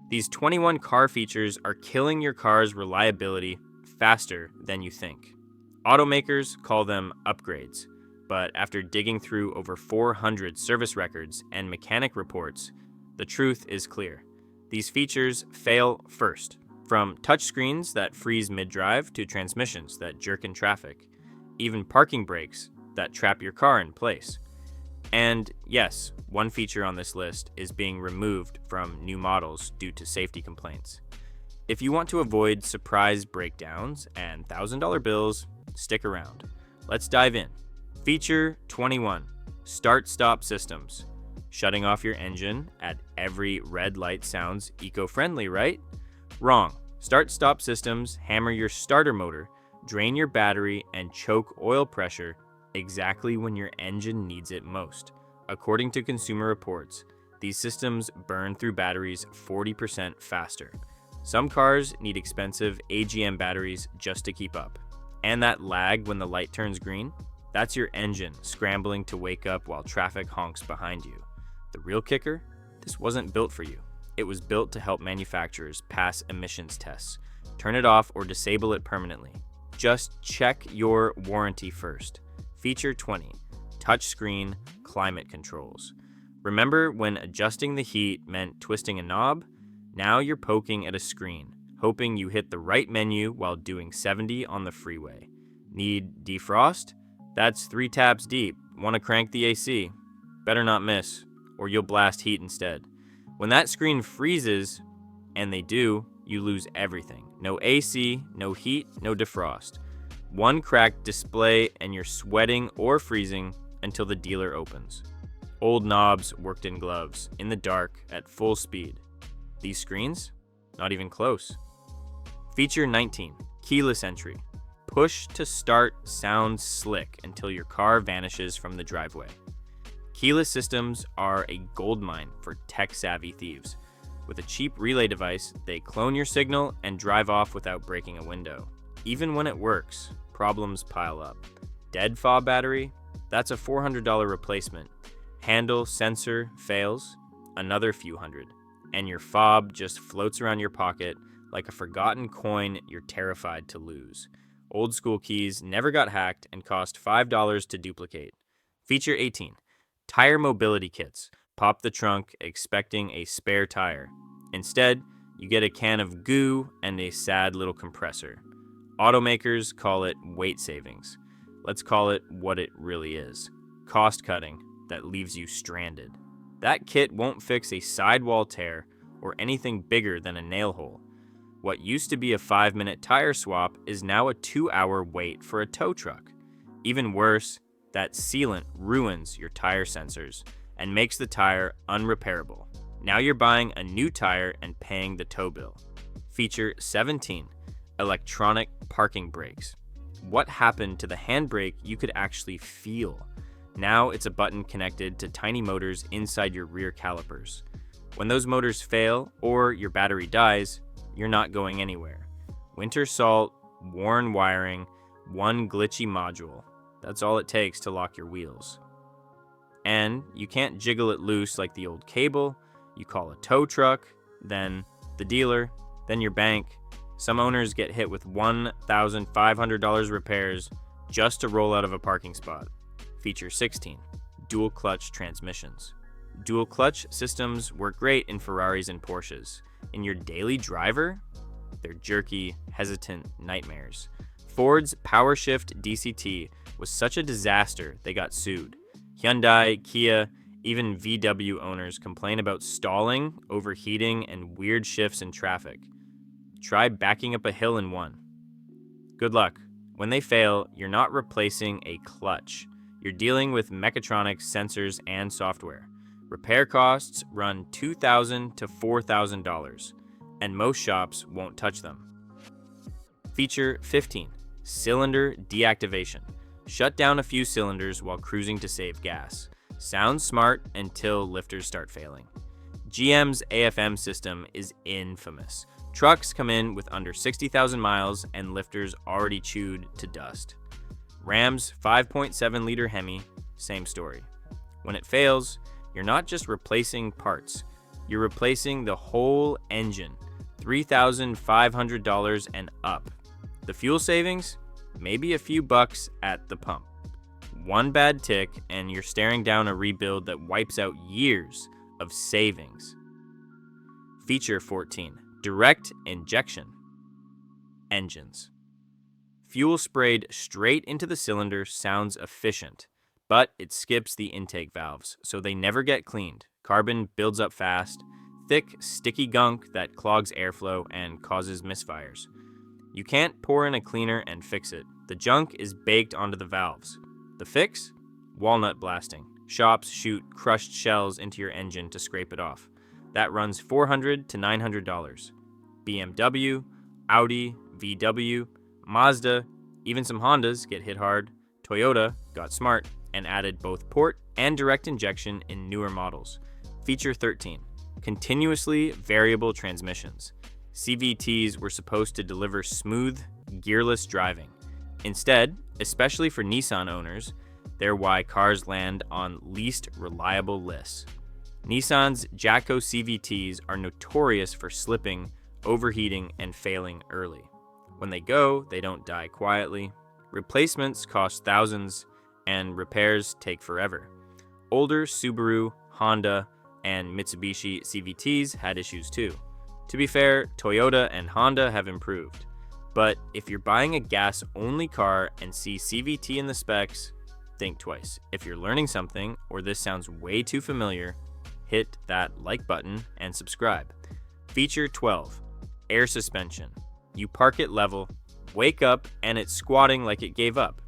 These 21 car features are killing your car's reliability faster than you think. Automakers call them upgrades, but after digging through over 400 service records and mechanic reports, the truth is clear. These features fail first, from touchscreens that freeze mid-drive to transmissions that jerk in traffic, even parking brakes that trap your car in place. And yes, one feature on this list is being removed from new models due to safety complaints. If you want to avoid surprise breakdowns and $1,000 bills, stick around. Let's dive in. Feature 21, Start-Stop Systems. Shutting off your engine at every red light sounds eco-friendly, right? Wrong. Start-stop systems hammer your starter motor, drain your battery, and choke oil pressure exactly when your engine needs it most. According to Consumer Reports, these systems burn through batteries 40% faster. Some cars need expensive AGM batteries just to keep up. And that lag when the light turns green? That's your engine scrambling to wake up while traffic honks behind you. The real kicker? This wasn't built for you. It was built to help manufacturers pass emissions tests. Turn it off or disable it permanently. Just check your warranty first. Feature 20, Touchscreen Climate Controls. Remember when adjusting the heat meant twisting a knob? Now you're poking at a screen, hoping you hit the right menu while doing 70 on the freeway. Need defrost? That's 3 taps deep. Want to crank the AC? Better not miss, or you'll blast heat instead. When that screen freezes, and they do, you lose everything. No AC, no heat, no defrost. One cracked display and you're sweating or freezing until the dealer opens. Old knobs worked in gloves, in the dark, at full speed. These screens? Not even close. Feature 19, Keyless Entry. Push to start sounds slick until your car vanishes from the driveway. Keyless systems are a goldmine for tech-savvy thieves. With a cheap relay device, they clone your signal and drive off without breaking a window. Even when it works, problems pile up. Dead fob battery? That's a $400 replacement. Handle sensor fails? Another few hundred. And your fob just floats around your pocket like a forgotten coin you're terrified to lose. Old school keys never got hacked and cost $5 to duplicate. Feature 18, Tire Mobility Kits. Pop the trunk expecting a spare tire. Instead, you get a can of goo and a sad little compressor. Automakers call it weight savings. Let's call it what it really is. Cost cutting that leaves you stranded. That kit won't fix a sidewall tear or anything bigger than a nail hole. What used to be a 5-minute tire swap is now a 2-hour wait for a tow truck. Even worse, that sealant ruins your tire sensors and makes the tire unrepairable. Now you're buying a new tire and paying the tow bill. Feature 17, Electronic Parking Brakes. What happened to the handbrake you could actually feel? Now it's a button connected to tiny motors inside your rear calipers. When those motors fail or your battery dies, you're not going anywhere. Winter salt, worn wiring, one glitchy module. That's all it takes to lock your wheels. And you can't jiggle it loose like the old cable. You call a tow truck, then the dealer, then your bank. Some owners get hit with $1,500 repairs just to roll out of a parking spot. Feature 16, Dual Clutch Transmissions. Dual clutch systems work great in Ferraris and Porsches. In your daily driver, they're jerky, hesitant nightmares. Ford's PowerShift DCT was such a disaster they got sued. Hyundai, Kia, even VW owners complain about stalling, overheating, and weird shifts in traffic. Try backing up a hill in one. Good luck. When they fail, you're not replacing a clutch. You're dealing with mechatronics, sensors, and software. Repair costs run $2,000 to $4,000, and most shops won't touch them. Feature 15, Cylinder Deactivation. Shut down a few cylinders while cruising to save gas. Sounds smart until lifters start failing. GM's AFM system is infamous. Trucks come in with under 60,000 miles and lifters already chewed to dust. Ram's 5.7-liter Hemi, same story. When it fails, you're not just replacing parts, you're replacing the whole engine, $3,500 and up. The fuel savings? Maybe a few bucks at the pump. One bad tick and you're staring down a rebuild that wipes out years of savings. Feature 14, direct injection engines. Fuel sprayed straight into the cylinder sounds efficient, but it skips the intake valves, so they never get cleaned. Carbon builds up fast, thick, sticky gunk that clogs airflow and causes misfires. You can't pour in a cleaner and fix it. The junk is baked onto the valves. The fix? Walnut blasting. Shops shoot crushed shells into your engine to scrape it off. That runs $400 to $900. BMW, Audi, VW, Mazda, even some Hondas get hit hard. Toyota got smart and added both port and direct injection in newer models. Feature 13, continuously variable transmissions. CVTs were supposed to deliver smooth, gearless driving. Instead, especially for Nissan owners, they're why cars land on least reliable lists. Nissan's Jatco CVTs are notorious for slipping, overheating, and failing early. When they go, they don't die quietly. Replacements cost thousands, and repairs take forever. Older Subaru, Honda, and Mitsubishi CVTs had issues too. To be fair, Toyota and Honda have improved. But if you're buying a gas-only car and see CVT in the specs, think twice. If you're learning something, or this sounds way too familiar, hit that like button and subscribe. Feature 12, air suspension. You park it level, wake up, and it's squatting like it gave up.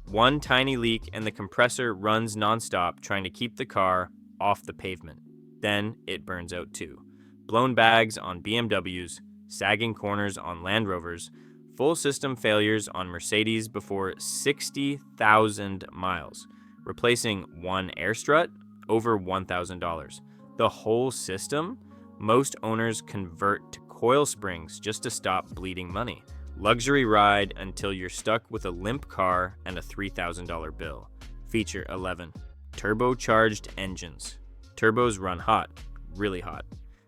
One tiny leak and the compressor runs nonstop trying to keep the car off the pavement. Then it burns out too. Blown bags on BMWs, sagging corners on Land Rovers, full system failures on Mercedes before 60,000 miles. Replacing one air strut, over $1,000. The whole system? Most owners convert to coil springs just to stop bleeding money. Luxury ride until you're stuck with a limp car and a $3,000 bill. Feature 11, turbocharged engines. Turbos run hot, really hot.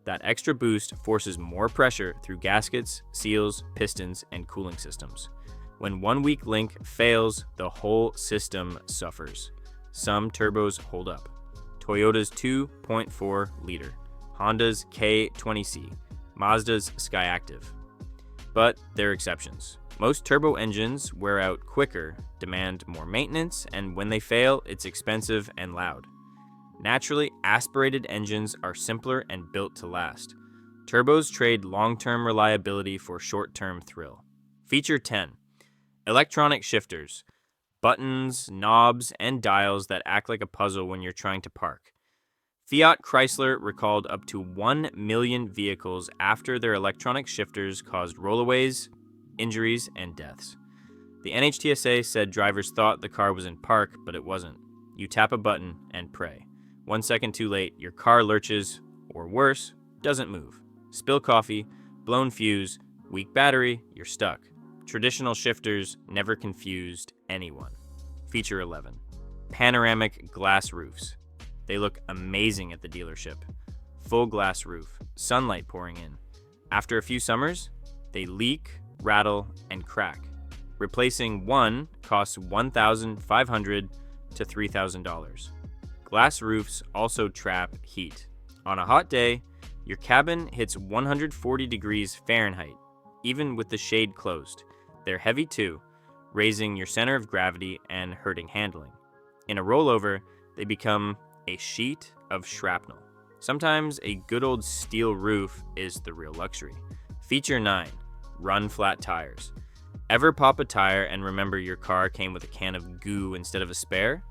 That extra boost forces more pressure through gaskets, seals, pistons, and cooling systems. When one weak link fails, the whole system suffers. Some turbos hold up. Toyota's 2.4 liter, Honda's K20C, Mazda's Skyactiv. But there are exceptions. Most turbo engines wear out quicker, demand more maintenance, and when they fail, it's expensive and loud. Naturally, aspirated engines are simpler and built to last. Turbos trade long-term reliability for short-term thrill. Feature 10, electronic shifters. Buttons, knobs, and dials that act like a puzzle when you're trying to park. Fiat Chrysler recalled up to 1 million vehicles after their electronic shifters caused rollaways, injuries, and deaths. The NHTSA said drivers thought the car was in park, but it wasn't. You tap a button and pray. 1 second too late, your car lurches, or worse, doesn't move. Spill coffee, blown fuse, weak battery, you're stuck. Traditional shifters never confused anyone. Feature 11, panoramic glass roofs. They look amazing at the dealership. Full glass roof, sunlight pouring in. After a few summers, they leak, rattle, and crack. Replacing one costs $1,500 to $3,000. Glass roofs also trap heat. On a hot day, your cabin hits 140 degrees Fahrenheit, even with the shade closed. They're heavy too, raising your center of gravity and hurting handling. In a rollover, they become a sheet of shrapnel. Sometimes a good old steel roof is the real luxury. Feature 9, run flat tires. Ever pop a tire and remember your car came with a can of goo instead of a spare?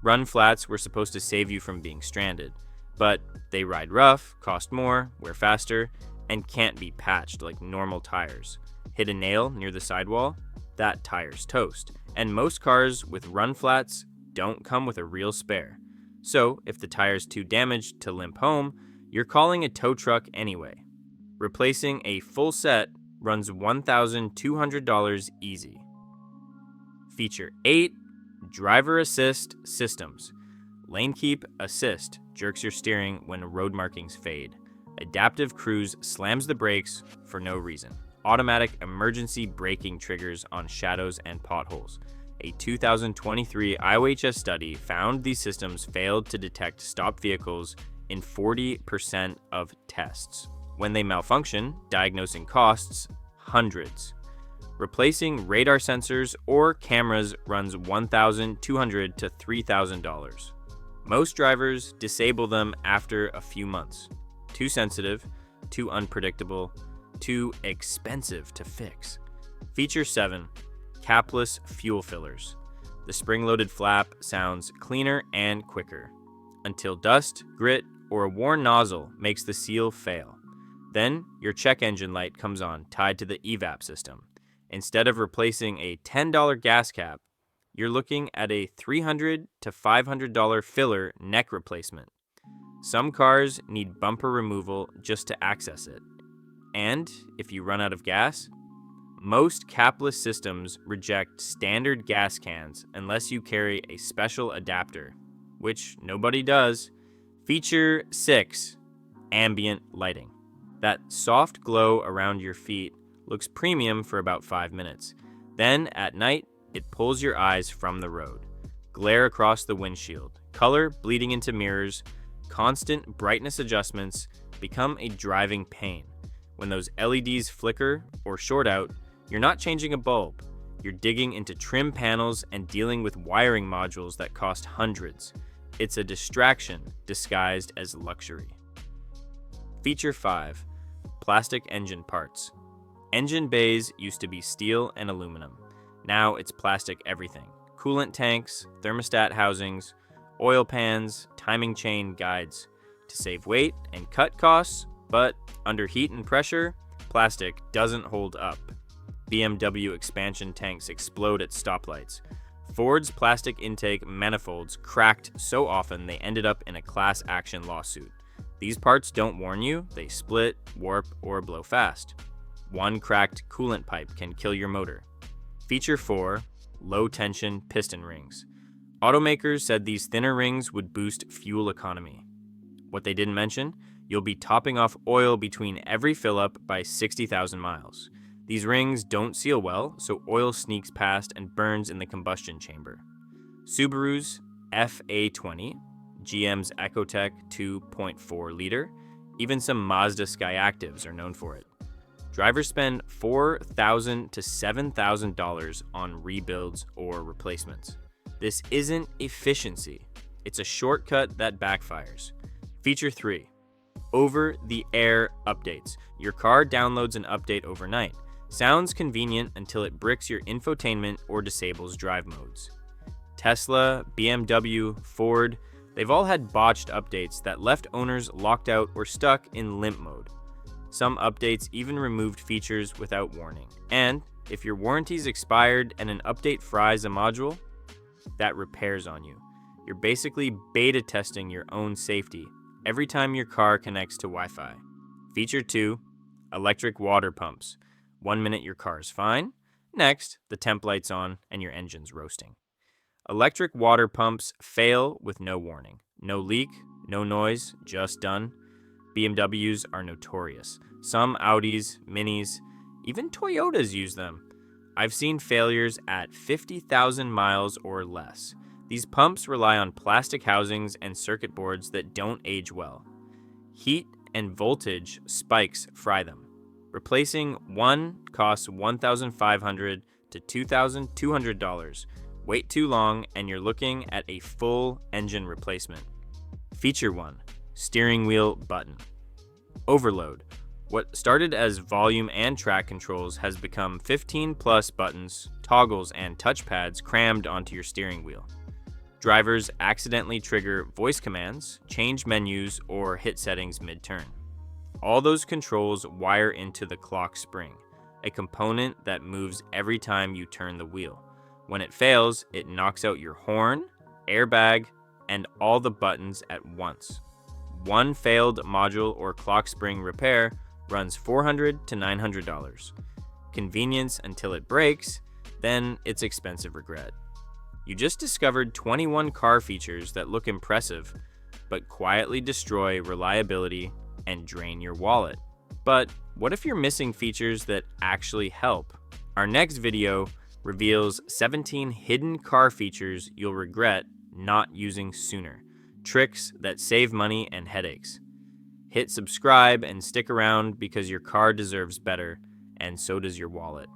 Run flats were supposed to save you from being stranded, but they ride rough, cost more, wear faster, and can't be patched like normal tires. Hit a nail near the sidewall? That tire's toast. And most cars with run flats don't come with a real spare. So if the tire's too damaged to limp home, you're calling a tow truck anyway. Replacing a full set runs $1,200 easy. Feature 8, driver assist systems. Lane keep assist jerks your steering when road markings fade. Adaptive cruise slams the brakes for no reason. Automatic emergency braking triggers on shadows and potholes. A 2023 IOHS study found these systems failed to detect stopped vehicles in 40% of tests. When they malfunction, diagnosing costs hundreds. Replacing radar sensors or cameras runs $1,200 to $3,000. Most drivers disable them after a few months. Too sensitive, too unpredictable, too expensive to fix. Feature 7. Capless fuel fillers. The spring-loaded flap sounds cleaner and quicker, until dust, grit, or a worn nozzle makes the seal fail. Then your check engine light comes on, tied to the evap system. Instead of replacing a $10 gas cap, you're looking at a $300 to $500 filler neck replacement. Some cars need bumper removal just to access it. And if you run out of gas, most capless systems reject standard gas cans unless you carry a special adapter, which nobody does. Feature 6. Ambient lighting. That soft glow around your feet looks premium for about 5 minutes. Then, at night, it pulls your eyes from the road. Glare across the windshield, color bleeding into mirrors, constant brightness adjustments become a driving pain. When those LEDs flicker or short out, you're not changing a bulb. You're digging into trim panels and dealing with wiring modules that cost hundreds. It's a distraction disguised as luxury. Feature 5. Plastic engine parts. Engine bays used to be steel and aluminum. Now it's plastic everything. Coolant tanks, thermostat housings, oil pans, timing chain guides. To save weight and cut costs, but under heat and pressure, plastic doesn't hold up. BMW expansion tanks explode at stoplights. Ford's plastic intake manifolds cracked so often they ended up in a class action lawsuit. These parts don't warn you, they split, warp, or blow fast. One cracked coolant pipe can kill your motor. Feature 4. Low tension piston rings. Automakers said these thinner rings would boost fuel economy. What they didn't mention, you'll be topping off oil between every fill-up by 60,000 miles. These rings don't seal well, so oil sneaks past and burns in the combustion chamber. Subaru's FA20, GM's Ecotec 2.4 liter, even some Mazda Skyactivs are known for it. Drivers spend $4,000 to $7,000 on rebuilds or replacements. This isn't efficiency. It's a shortcut that backfires. Feature 3. Over-the-air updates. Your car downloads an update overnight. Sounds convenient until it bricks your infotainment or disables drive modes. Tesla, BMW, Ford, they've all had botched updates that left owners locked out or stuck in limp mode. Some updates even removed features without warning. And if your warranty's expired and an update fries a module, that repairs on you. You're basically beta testing your own safety every time your car connects to Wi-Fi. Feature 2. Electric water pumps. 1 minute your car's fine. Next, the temp light's on and your engine's roasting. Electric water pumps fail with no warning. No leak, no noise, just done. BMWs are notorious. Some Audis, Minis, even Toyotas use them. I've seen failures at 50,000 miles or less. These pumps rely on plastic housings and circuit boards that don't age well. Heat and voltage spikes fry them. Replacing one costs $1,500 to $2,200. Wait too long and you're looking at a full engine replacement. Feature 1. Steering wheel button. Overload. What started as volume and track controls has become 15 plus buttons, toggles, and touchpads crammed onto your steering wheel. Drivers accidentally trigger voice commands, change menus, or hit settings mid-turn. All those controls wire into the clock spring, a component that moves every time you turn the wheel. When it fails, it knocks out your horn, airbag, and all the buttons at once. One failed module or clock spring repair runs $400 to $900. Convenience until it breaks, then it's expensive regret. You just discovered 21 car features that look impressive, but quietly destroy reliability and drain your wallet. But what if you're missing features that actually help? Our next video reveals 17 hidden car features you'll regret not using sooner. Tricks that save money and headaches. Hit subscribe and stick around because your car deserves better, and so does your wallet.